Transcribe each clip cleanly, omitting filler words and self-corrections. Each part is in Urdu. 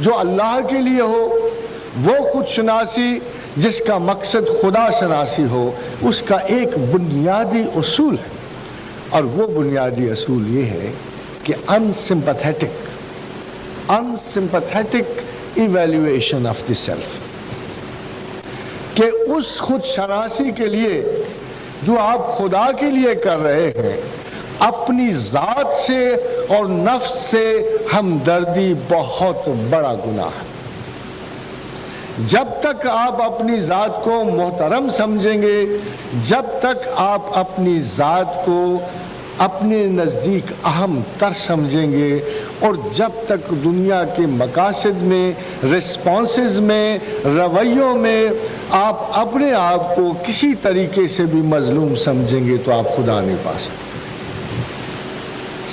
جو اللہ کے لیے ہو، وہ خود شناسی جس کا مقصد خدا شناسی ہو، اس کا ایک بنیادی اصول ہے، اور وہ بنیادی اصول یہ ہے کہ انسمپیتھیٹک ایویلیویشن آف دی سیلف، کہ اس خود شناسی کے لیے جو آپ خدا کے لیے کر رہے ہیں، اپنی ذات سے اور نفس سے ہمدردی بہت بڑا گناہ ہے۔ جب تک آپ اپنی ذات کو محترم سمجھیں گے، جب تک آپ اپنی ذات کو اپنے نزدیک اہم تر سمجھیں گے، اور جب تک دنیا کے مقاصد میں، رسپانسز میں، رویوں میں آپ اپنے آپ کو کسی طریقے سے بھی مظلوم سمجھیں گے تو آپ خدا نہیں پا سکتے۔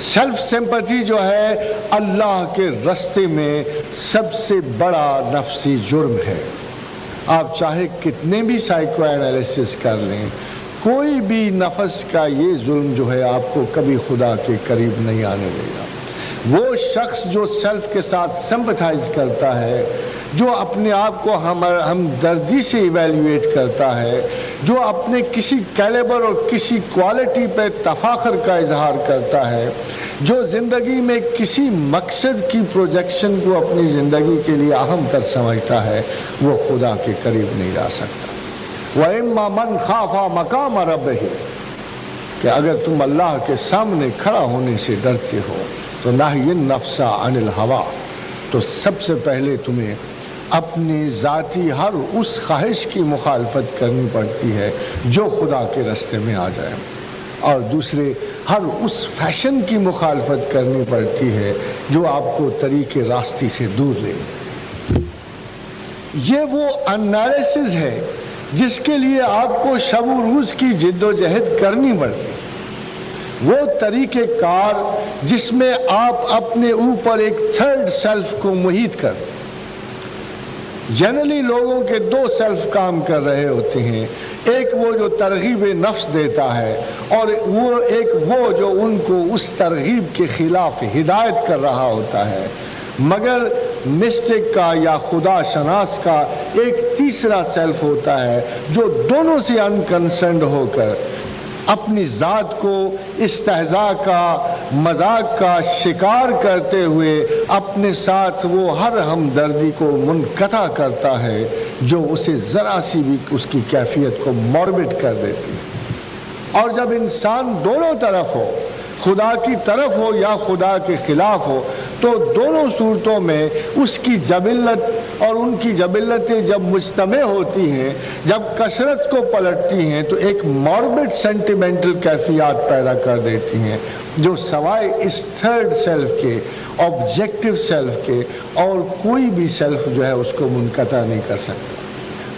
سیلف سمپتھی جو ہے اللہ کے راستے میں سب سے بڑا نفسی جرم ہے۔ آپ چاہے کتنے بھی سائیکو اینالیسس کر لیں، کوئی بھی نفس کا یہ ظلم جو ہے آپ کو کبھی خدا کے قریب نہیں آنے دے گا۔ وہ شخص جو سیلف کے ساتھ سمپتھائز کرتا ہے، جو اپنے آپ کو ہمدردی سے ایویلیویٹ کرتا ہے، جو اپنے کسی کیلیبر اور کسی کوالٹی پہ تفاخر کا اظہار کرتا ہے، جو زندگی میں کسی مقصد کی پروجیکشن کو اپنی زندگی کے لیے اہم تر سمجھتا ہے، وہ خدا کے قریب نہیں جا سکتا۔ وَإِمَّا مَنْ خَافَ مَقَامَ رَبِّهِ، کہ اگر تم اللہ کے سامنے کھڑا ہونے سے ڈرتے ہو تو نَهْيِ النَّفْسَ عَنِ الْهَوَىٰ، تو سب سے پہلے تمہیں اپنی ذاتی ہر اس خواہش کی مخالفت کرنی پڑتی ہے جو خدا کے راستے میں آ جائے، اور دوسرے ہر اس فیشن کی مخالفت کرنی پڑتی ہے جو آپ کو طریق راستی سے دور لے۔ یہ وہ انالیسز ہے جس کے لیے آپ کو شب و روز کی جد و جہد کرنی پڑتی، وہ طریقہ کار جس میں آپ اپنے اوپر ایک تھرڈ سیلف کو محیط کرتے۔ جنرلی لوگوں کے دو سیلف کام کر رہے ہوتے ہیں، ایک وہ جو ترغیب نفس دیتا ہے، اور وہ جو ان کو اس ترغیب کے خلاف ہدایت کر رہا ہوتا ہے۔ مگر مسٹک کا یا خدا شناس کا ایک تیسرا سیلف ہوتا ہے جو دونوں سے انکنسرنڈ ہو کر اپنی ذات کو استہزاء کا، مذاق کا شکار کرتے ہوئے اپنے ساتھ وہ ہر ہمدردی کو منقطع کرتا ہے جو اسے ذرا سی بھی اس کی کیفیت کو موربڈ کر دیتی ہے۔ اور جب انسان دونوں طرف ہو، خدا کی طرف ہو یا خدا کے خلاف ہو، تو دونوں صورتوں میں اس کی جبلت اور ان کی جبلتیں جب مجتمع ہوتی ہیں، جب کثرت کو پلٹتی ہیں، تو ایک موربڈ سینٹیمنٹل کیفیات پیدا کر دیتی ہیں جو سوائے اس تھرڈ سیلف کے، آبجیکٹو سیلف کے، اور کوئی بھی سیلف جو ہے اس کو منقطع نہیں کر سکتا۔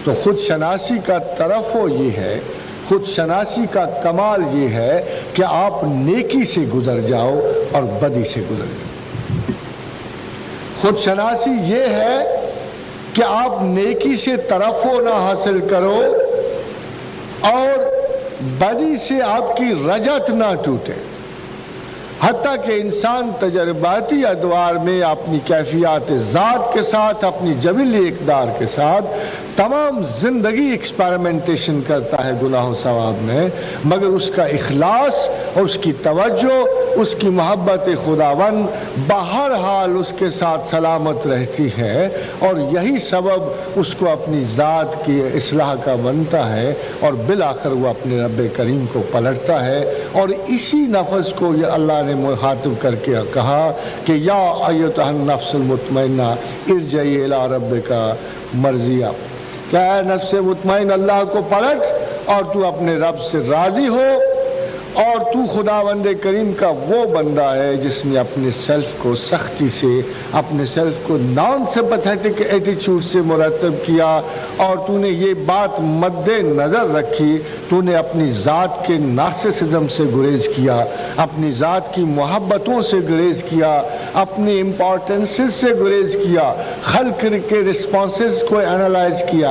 تو خود شناسی کا طرف ہو یہ ہے، خود شناسی کا کمال یہ ہے کہ آپ نیکی سے گزر جاؤ اور بدی سے گزر جاؤ۔ خود شناسی یہ ہے کہ آپ نیکی سے ترفع نہ حاصل کرو اور بدی سے آپ کی رجعت نہ ٹوٹے، حتیٰ کہ انسان تجرباتی ادوار میں اپنی کیفیات ذات کے ساتھ، اپنی جبلی اقدار کے ساتھ تمام زندگی ایکسپیریمنٹیشن کرتا ہے گناہ و ثواب میں، مگر اس کا اخلاص اور اس کی توجہ، اس کی محبت خداوند بہرحال اس کے ساتھ سلامت رہتی ہے، اور یہی سبب اس کو اپنی ذات کی اصلاح کا بنتا ہے، اور بالآخر وہ اپنے رب کریم کو پلٹتا ہے۔ اور اسی نفس کو یہ اللہ نے مخاطب کر کے کہا کہ یا ایتھا النفس المطمئنہ ارجعی الی ربک مرضیہ، کہ اے نفس مطمئن اللہ کو پلٹ اور تو اپنے رب سے راضی ہو، اور تو خداوند کریم کا وہ بندہ ہے جس نے اپنے سیلف کو سختی سے، اپنے سیلف کو نان سمپیتھیٹک ایٹیچیوڈ سے مرتب کیا، اور تو نے یہ بات مد نظر رکھی، تو نے اپنی ذات کے نارسسزم سے گریز کیا، اپنی ذات کی محبتوں سے گریز کیا، اپنی امپورٹنسز سے گریز کیا، خلق کے رسپانسز کو انالائز کیا،